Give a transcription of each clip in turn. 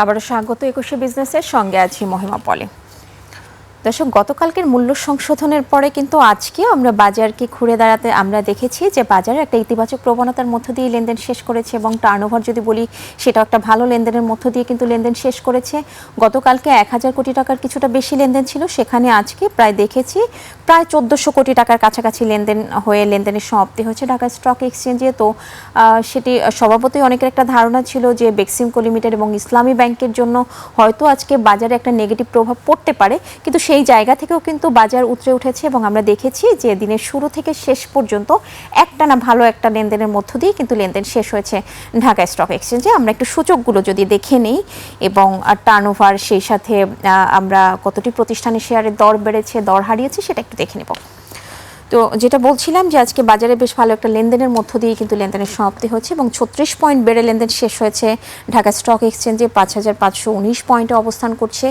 আবারও স্বাগত ২১শে বিজনেসের সঙ্গে আছি মহিমা পলে। দর্শক, গতকালকের মূল্য সংশোধনের পরে কিন্তু আজকে আমরা বাজারকে ঘুরে দাঁড়াতে আমরা দেখেছি যে বাজারে একটা ইতিবাচক প্রবণতার মধ্য দিয়ে লেনদেন শেষ করেছে এবং টার্নওভার যদি বলি সেটাও একটা ভালো লেনদেনের মধ্য দিয়ে কিন্তু লেনদেন শেষ করেছে। গতকালকে ১,০০০ কোটি টাকার কিছুটা বেশি লেনদেন ছিল, সেখানে আজকে প্রায় দেখেছি প্রায় ১৪০০ কোটি টাকার কাছাকাছি লেনদেন হয়ে লেনদেনের সমাপ্তি হয়েছে ঢাকা স্টক এক্সচেঞ্জে। তো সেটি স্বভাবতই অনেকের একটা ধারণা ছিল যে বেক্সিমকো লিমিটেড এবং ইসলামী ব্যাংকের জন্য হয়তো আজকে বাজারে একটা নেগেটিভ প্রভাব পড়তে পারে, কিন্তু সেই জায়গা থেকেও কিন্তু বাজার উতরে উঠেছে এবং আমরা দেখেছি যে দিনের শুরু থেকে শেষ পর্যন্ত একটানা ভালো একটা লেনদেনের মধ্য দিয়ে কিন্তু লেনদেন শেষ হয়েছে ঢাকা স্টক এক্সচেঞ্জে। আমরা একটু সূচকগুলো যদি দেখে নেই এবং টার্নওভার, সেই সাথে আমরা কতটি প্রতিষ্ঠানের শেয়ারের দর বেড়েছে, দর হারিয়েছে, সেটা একটু দেখে নেব। তো যেটা বলছিলাম যে আজকে বাজারে বেশ ভালো একটা লেনদেনের মধ্য দিয়ে কিন্তু লেনদেনের সমাপ্তি হচ্ছে এবং ৩৬ পয়েন্ট বেড়ে লেনদেন শেষ হয়েছে ঢাকা স্টক এক্সচেঞ্জে ৫,৫১৯ পয়েন্টে অবস্থান করছে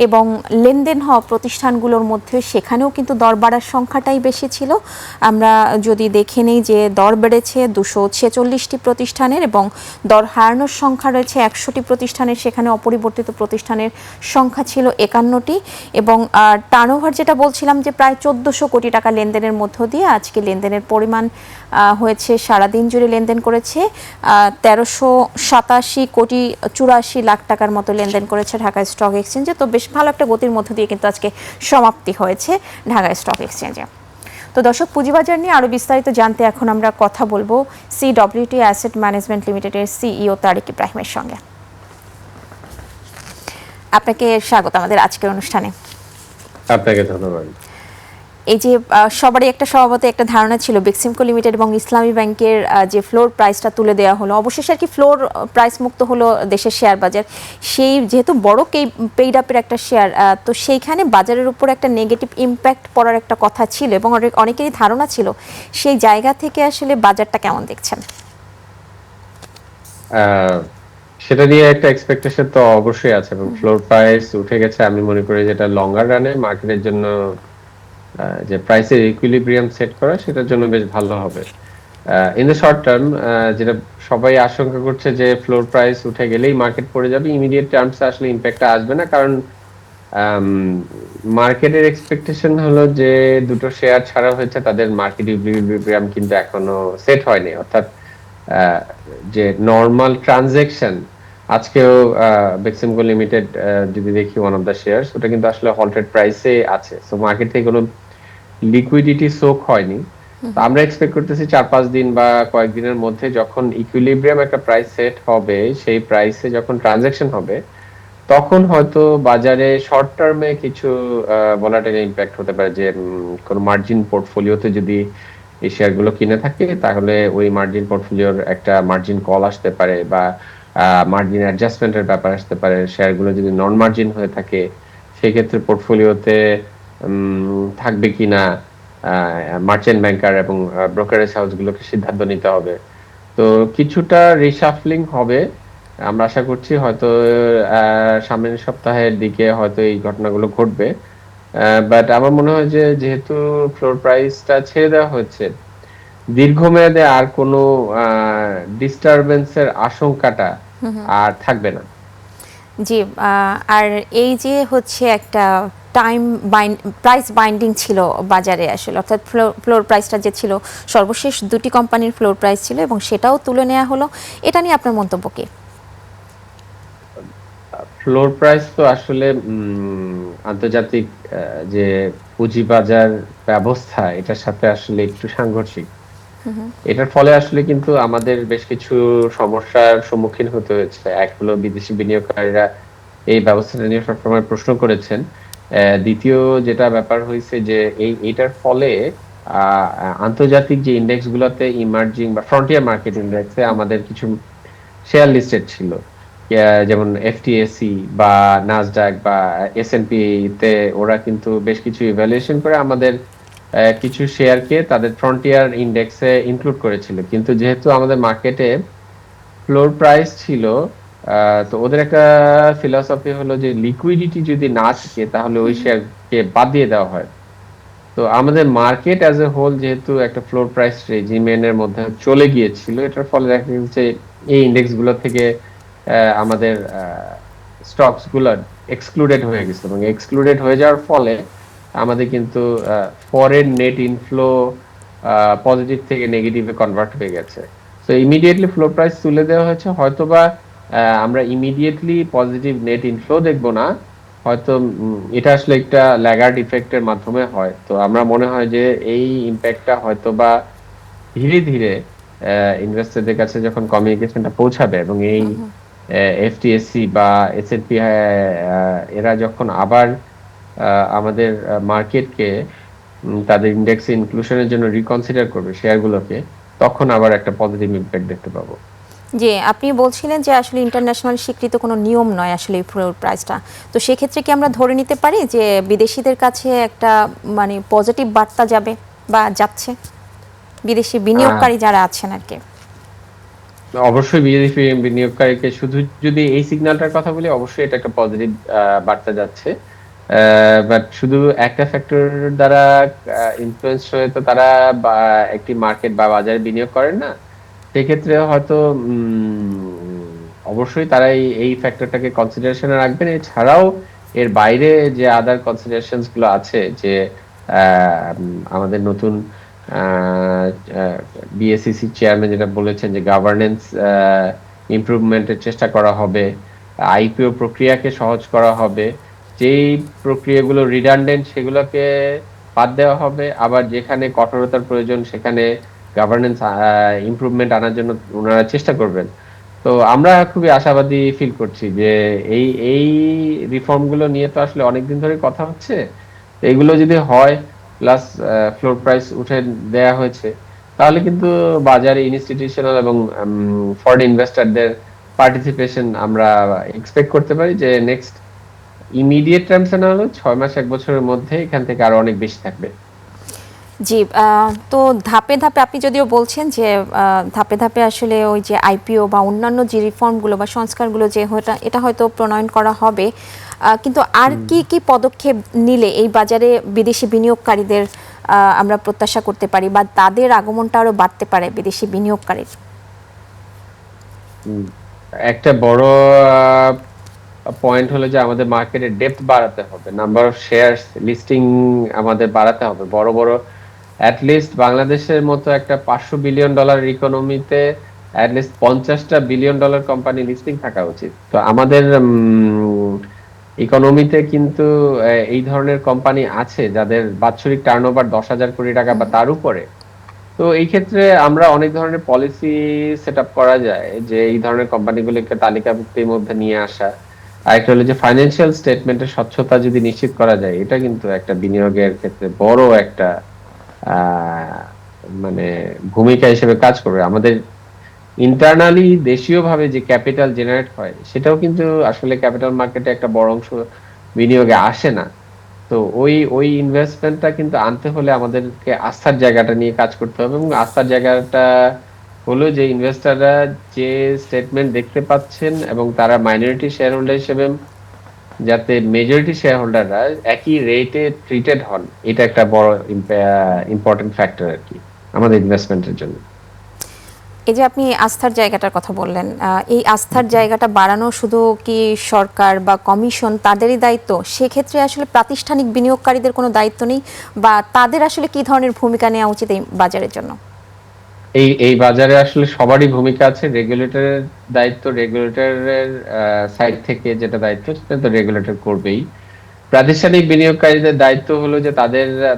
এবং লেনদেন হওয়া প্রতিষ্ঠানগুলোর মধ্যে সেখানেও কিন্তু দর বাড়ার সংখ্যাটাই বেশি ছিল। আমরা যদি দেখে নিই যে দর বেড়েছে ২৪৬টি প্রতিষ্ঠানের এবং দর হারানোর সংখ্যা রয়েছে ১০০টি প্রতিষ্ঠানের, সেখানে অপরিবর্তিত প্রতিষ্ঠানের সংখ্যা ছিল ৫১টি এবং টার্নওভার যেটা বলছিলাম যে প্রায় ১৪০০ কোটি টাকা লেনদেনের মধ্য দিয়ে আজকে লেনদেনের পরিমাণ হয়েছে, সারাদিন জুড়ে লেনদেন করেছে ১৩৮৭ কোটি ৮৪ লাখ টাকার মতো লেনদেন করেছে ঢাকা স্টক এক্সচেঞ্জে। তো বেশ ভালো একটা গতির মধ্য দিয়ে কিন্তু আজকে সমাপ্তি হয়েছে ঢাকা স্টক এক্সচেঞ্জে। তো দর্শক, পুঁজিবাজার নিয়ে আরও বিস্তারিত জানতে এখন আমরা কথা বলবো সিডব্লিউটি অ্যাসেট ম্যানেজমেন্ট লিমিটেডের সিইও তারেক ইব্রাহিমের সঙ্গে। আপনাকে স্বাগত আমাদের আজকের অনুষ্ঠানে। আপনাকে ধন্যবাদ। এই যে সবারই একটা স্বভাবতই একটা ধারণা ছিল বেক্সিমকো লিমিটেড এবং ইসলামী ব্যাংকের যে ফ্লোর প্রাইসটা তুলে দেওয়া হলো, অবশেষে আর কি ফ্লোর প্রাইস মুক্ত হলো দেশের শেয়ার বাজার। সেই যেহেতু বড় পেইড আপের একটা শেয়ার, তো সেইখানে বাজারের উপর একটা নেগেটিভ ইম্প্যাক্ট পড়ার একটা কথা ছিল এবং অনেকেরই ধারণা ছিল। সেই জায়গা থেকে আসলে বাজারটা কেমন দেখছেন? সেটা নিয়ে একটা এক্সপেকটেশন তো অবশ্যই আছে এবং ফ্লোর প্রাইস উঠে গেছে। আমি মনে করি যেটা লঙ্গার রানে মার্কেটের জন্য যে প্রাইসের ইকুইলিব্রিয়াম সেট করা, সেটার জন্য বেশ ভালো হবে। ইন দ্য শর্ট টার্ম যেটা সবাই আশঙ্কা করছে যে ফ্লোর প্রাইস উঠে গেলেই মার্কেট পড়ে যাবে, ইমিডিয়েট টার্মসে আসলে ইম্প্যাক্টটা আসবে না, কারণ মার্কেটের এক্সপেকটেশন হলো যে দুটো শেয়ার ছাড়া হয়েছে, তাদের মার্কেট ইকুইলিব্রিয়াম কিন্তু এখনো সেট হয়নি, অর্থাৎ যে নরমাল ট্রানজাকশন। আজকেও বেক্সিমকো লিমিটেড যদি দেখি ওয়ান অফ দ্য শেয়ারস, ওটা কিন্তু আসলে হল্টেড প্রাইসে আছে, সো মার্কেট থেকে কোনো লিকুইডিটি সোক হয়নি। আমরা এক্সপেক্ট করতেছি ৪-৫ দিন বা কয়েকদিনের মধ্যে যখন ইকুইলিব্রিয়াম একটা প্রাইস সেট হবে, সেই প্রাইসে যখন ট্রানজাকশন হবে, তখন হয়তো বাজারে শর্ট টার্মে কিছু ভলাটাইল ইম্প্যাক্ট হতে পারে, যে কোনো মার্জিন পোর্টফোলিওতে যদি এই শেয়ারগুলো কিনে থাকে তাহলে ওই মার্জিন পোর্টফোলিওর একটা মার্জিন কল আসতে পারে বা মার্জিন অ্যাডজাস্টমেন্টের ব্যাপার আসতে পারে। শেয়ারগুলো যদি নন মার্জিন হয়ে থাকে সেক্ষেত্রে পোর্টফোলিওতে থাকবে কিনা মার্চেন্ট ব্যাংকার এবং ব্রোকারেজ হাউসগুলোকে সিদ্ধান্ত নিতে হবে। তো কিছুটা রিশাফলিং হবে, আমরা আশা করছি হয়তো সামনের সপ্তাহের দিকে হয়তো এই ঘটনাগুলো ঘটবে। বাট আমার মনে হয় যে যেহেতু ফ্লোর প্রাইসটা ছেড়ে দেওয়া হচ্ছে, দীর্ঘমেয়াদে আর কোনো ডিস্টারবেন্সের আশঙ্কাটা আর থাকবে না। জি, আর এই যে হচ্ছে একটা প্রাইস বাইন্ডিং ছিল বাজারে আসলে, অর্থাৎ ফ্লোর প্রাইসটা যে ছিল সর্বশেষ দুটি কোম্পানির ফ্লোর প্রাইস ছিল এবং সেটাও তুলে নেওয়া হলো, এটা নিয়ে আপনার মন্তব্য কি? ফ্লোর প্রাইস তো আসলে আন্তর্জাতিক যে পুঁজিবাজার ব্যবস্থা, এটার সাথে আসলে একটু সাংঘর্ষিক। এটার ফলে আসলে কিন্তু আমাদের বেশ কিছু সমস্যার সম্মুখীন হতে হয়েছে। এক হলো বিদেশি বিনিয়োগকারীরা এই ব্যবস্থাটা নিয়ে সবসময় প্রশ্ন করেছেন। দ্বিতীয় যেটা ব্যাপার হয়েছে যে এইটার ফলে আন্তর্জাতিক যে ইন্ডেক্স গুলোতে, ইমার্জিং বা ফ্রন্টিয়ার মার্কেট ইন্ডেক্সে আমাদের কিছু শেয়ার লিস্টেড ছিল, যেমন এফটিএসি বা নাসডাক বা এসএনপি তে ওরা কিন্তু বেশ কিছু ইভ্যালুয়েশন করে আমাদের কিছু শেয়ারকে তাদের ফ্রন্টিয়ার ইন্ডেক্সে ইনক্লুড করেছিল। কিন্তু যেহেতু আমাদের মার্কেটে ফ্লোর প্রাইস ছিল, তো ওদের একটা ফিলসফি হলো যে লিকুইডিটি যদি না থাকে তাহলে ওই শেয়ারকে বাদ দিয়ে দেওয়া হয়। তো আমাদের মার্কেট অ্যাজ এ হোল যেহেতু একটা ফ্লোর প্রাইস রেজিমেনের মধ্যে চলে গিয়েছিল, এটার ফলে দেখা গেছে এই ইন্ডেক্স গুলো থেকে আমাদের স্টকস গুলো এক্সক্লুডেড হয়ে গেছে, এবং এক্সক্লুডেড হয়ে যাওয়ার ফলে আমাদের কিন্তু ফরেন নেট ইনফ্লো পজিটিভ থেকে নেগেটিভে কনভার্ট হয়ে গেছে। তো ইমিডিয়েটলি ফ্লোর প্রাইস তুলে দেওয়া হয়েছে, হয়তোবা আমরা ইমিডিয়েটলি পজিটিভ নেট ইনফ্লো দেখবো না, হয়তো এটা আসলে একটা ল্যাগার্ড ইফেক্টের মাধ্যমে হয়। তো আমরা মনে হয় যে এই ইম্প্যাক্টটা হয়তোবা ধীরে ধীরে ইনভেস্টরদের কাছে যখন কমিউনিকেশনটা পৌঁছাবে, এবং এই এফটিএসসি বা এসএনপি এরা যখন আবার আমাদের মার্কেটকে তাদের ইন্ডেক্সে ইনক্লুশনের জন্য রিকনসিডার করবে শেয়ারগুলোকে, তখন আবার একটা পজিটিভ ইম্প্যাক্ট দেখতে পাবো। জি, আপনি বলছিলেন যে আসলে ইন্টারন্যাশনাল স্বীকৃত কোনো নিয়ম নয় আসলে এই ফ্লোর প্রাইসটা। তো সেক্ষেত্রে কি আমরা ধরে নিতে পারি যে বিদেশিদের কাছে একটা মানে পজিটিভ বার্তা যাবে বা যাচ্ছে, বিদেশি বিনিয়োগকারী যারা আছেন আর কি? অবশ্যই বিদেশি বিনিয়োগকারীকে, শুধু যদি এই সিগন্যালটার কথা বলি, অবশ্যই এটা একটা পজিটিভ বার্তা যাচ্ছে। বাট শুধু একটা ফ্যাক্টর দ্বারা ইনফ্লুয়েন্স হয়ে তো তারা একটি মার্কেট বা বাজারে বিনিয়োগ করেন না। সেক্ষেত্রে হয়তো অবশ্যই তারা এই ফ্যাক্টরটাকে কনসিডারেশনে রাখবেন। এছাড়াও এর বাইরে যে আদার কনসিডারেশনস গুলো আছে, যে আমাদের নতুন বিএসইসি চেয়ারম্যান যেটা বলেছেন যে গভর্নেন্স ইমপ্রুভমেন্টের চেষ্টা করা হবে, আইপিও প্রক্রিয়াকে সহজ করা হবে, যেই প্রক্রিয়াগুলো রিডান্ডেন্ট সেগুলোকে বাদ দেওয়া হবে, আবার যেখানে কঠোরতার প্রয়োজন সেখানে গভর্নেন্স ইমপ্রুভমেন্ট আনার জন্য ওনারা চেষ্টা করবেন। তো আমরা খুবই আশাবাদী ফিল করছি যে এই এই রিফর্ম গুলো নিয়ে তো আসলে অনেকদিন ধরে কথা হচ্ছে। এগুলো যদি হয়, প্লাস ফ্লোর প্রাইস উঠে দেয়া হয়েছে, তাহলে কিন্তু বাজারে ইনস্টিটিউশনাল এবং ফরেন ইনভেস্টরদের পার্টিসিপেশন আমরা এক্সপেক্ট করতে পারি যে নেক্সট ইমিডিয়েট টার্মসে না হলেও 6 মাস 1 বছরের মধ্যে এখান থেকে আরো অনেক বেশি থাকবে। জি, তো ধাপে ধাপে আপনি যদিও বলছেন যে ধাপে ধাপে আসলে ওই যে আইপিও বা অন্যান্য যে রিফর্মগুলো বা সংস্কারগুলো যে এটা হয়তো প্রণয়ন করা হবে, কিন্তু আর কি কি পদক্ষেপ নিলে এই বাজারে বিদেশি বিনিয়োগকারীদের আমরা প্রত্যাশা করতে পারি বা তাদের আগমনটা আরো বাড়তে পারে বিদেশি বিনিয়োগকারীর? একটা বড় পয়েন্ট হলো যে আমাদের মার্কেটে ডেপথ বাড়াতে হবে, নাম্বার অফ শেয়ারস লিস্টিং আমাদের বাড়াতে হবে। বড় বড় অ্যাটলিস্ট বাংলাদেশের মতো একটা $500 বিলিয়ন ইকোনমিতে অ্যাটলিস্ট $50 বিলিয়ন কোম্পানি লিস্টিং থাকা উচিত। তো আমাদের ইকোনমিতে কিন্তু এই ধরনের কোম্পানি আছে যাদের বাৎসরিক টার্নওভার 10,000 কোটি টাকা বা তার উপরে। তো এই ক্ষেত্রে আমরা অনেক ধরনের পলিসি সেট আপ করা যায়, যে এই ধরনের কোম্পানিগুলোকে তালিকাভুক্তির মধ্যে নিয়ে আসা। আরেকটা হলো যে ফাইন্যান্সিয়াল স্টেটমেন্টের স্বচ্ছতা যদি নিশ্চিত করা যায়, এটা কিন্তু একটা বিনিয়োগের ক্ষেত্রে বড় একটা মানে ভূমিকা হিসেবে কাজ করবে। আমাদের ইন্টারনালি দেশীয়ভাবে যে ক্যাপিটাল জেনারেট হয়, সেটাও কিন্তু আসলে ক্যাপিটাল মার্কেটে একটা বড় অংশ বিনিয়োগে আসে না। তো ওই ওই ইনভেস্টমেন্টটা কিন্তু আনতে হলে আমাদেরকে আস্থার জায়গাটা নিয়ে কাজ করতে হবে, এবং আস্থার জায়গাটা হলো যে ইনভেস্টররা যে স্টেটমেন্ট দেখতে পাচ্ছেন এবং তারা মাইনরিটি শেয়ার হোল্ডার হিসেবে যাতে মেজরিটি শেয়ার হোল্ডাররা একই রেটে ট্রিটেড হন, এটা একটা বড় ইম্পর্টেন্ট ফ্যাক্টর আর কি আমাদের ইনভেস্টমেন্টের জন্য। এই যে আপনি আস্থার জায়গাটার কথা বললেন, এই আস্থার জায়গাটা বাড়ানো শুধু কি সরকার বা কমিশন তাদেরই দায়িত্ব? সেক্ষেত্রে আসলে প্রাতিষ্ঠানিক বিনিয়োগকারীদের কোনো দায়িত্ব নেই, বা তাদের আসলে কি ধরনের ভূমিকা নেওয়া উচিত এই বাজারের জন্য? এই এই বাজারে আসলে সবারই ভূমিকা আছে। রেগুলেটরের দায়িত্ব, রেগুলেটরের সাইড থেকে যেটা দায়িত্ব সেটা তো রেগুলেটর করবেই। প্রাতিষ্ঠানিক বিনিয়োগকারীদের দায়িত্ব হলো যে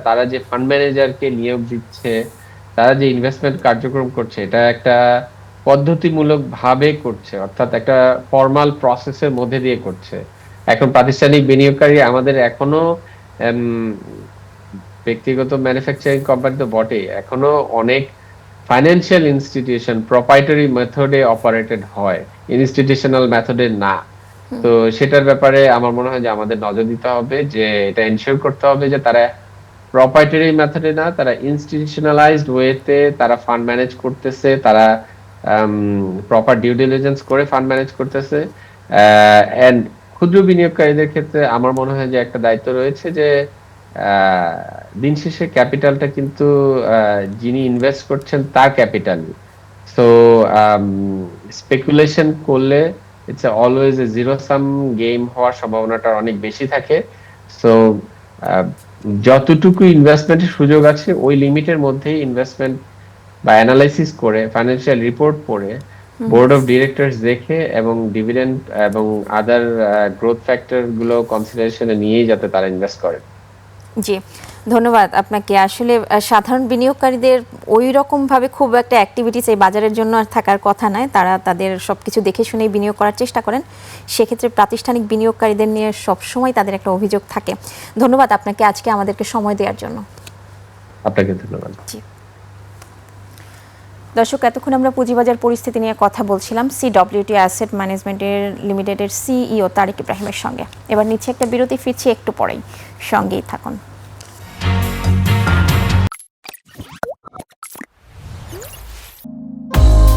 তারা যে ফান্ড ম্যানেজারকে নিয়োগ দিচ্ছে, তারা যে ইনভেস্টমেন্ট কার্যক্রম করছে, এটা একটা পদ্ধতিমূলক ভাবে করছে, অর্থাৎ একটা ফর্মাল প্রসেসের মধ্যে দিয়ে করছে। এখন প্রাতিষ্ঠানিক বিনিয়োগকারী আমাদের এখনো ব্যক্তিগত ম্যানুফ্যাকচারিং কোম্পানি তো বটে, এখনো অনেক ফাইন্যান্সিয়াল ইনস্টিটিউশন প্রপ্রাইটারি মেথডে অপারেটেড হয়, ইনস্টিটিউশনাল মেথডে না। তো সেটার ব্যাপারে আমার মনে হয় যে আমাদের নজর দিতে হবে, যে এটা এনশিওর করতে হবে যে তারা প্রপ্রাইটারি মেথডে না, তারা ইনস্টিটিউশনালাইজড ওয়েতে তারা ফান্ড ম্যানেজ করতেছে, তারা প্রপার ডিউ ডিলিজেন্স করে ফান্ড ম্যানেজ করতেছে। এন্ড ক্ষুদ্র বিনিয়োগকারীদের ক্ষেত্রে আমার মনে হয় যে একটা দায়িত্ব রয়েছে, যে দিন শেষে ক্যাপিটালটা কিন্তু যিনি ইনভেস্ট করছেন তার ক্যাপিটাল। সো স্পেকুলেশন করলে it's always a zero sum game হওয়ার সম্ভাবনাটা অনেক বেশি থাকে। সো যতটুকু ইনভেস্টমেন্টের সুযোগ আছে ওই লিমিটের মধ্যেই ইনভেস্টমেন্ট বা অ্যানালাইসিস করে ফাইন্যান্সিয়াল রিপোর্ট পড়ে বোর্ড অফ ডিরেক্টরস দেখে এবং ডিভিডেন্ড এবং আদার গ্রোথ ফ্যাক্টর গুলো কনসিডারেশনে নিয়েই যাতে তারা ইনভেস্ট করে। জি, ধন্যবাদ আপনাকে। আসলে সাধারণ বিনিয়োগকারীদের ওই রকম ভাবে খুব একটা অ্যাক্টিভিটিস এই বাজারের জন্য আর থাকার কথা নয়। তারা তাদের সবকিছু দেখে শুনেই বিনিয়োগ করার চেষ্টা করেন। সেক্ষেত্রে প্রাতিষ্ঠানিক বিনিয়োগকারীদের নিয়ে সবসময় তাদের একটা অভিযোগ থাকে। ধন্যবাদ আপনাকে আজকে আমাদেরকে সময় দেওয়ার জন্য। আপনাকে ধন্যবাদ। জি। দর্শক, এতক্ষণ আমরা পুঁজিবাজার পরিস্থিতি নিয়ে কথা বলছিলাম সিডব্লিউটি অ্যাসেট ম্যানেজমেন্টের লিমিটেডের সিইও তারেক ইব্রাহিমের সঙ্গে। এবার নিচ্ছে একটা বিরতি, ফিরছি একটু পরেই, সঙ্গেই থাকুন।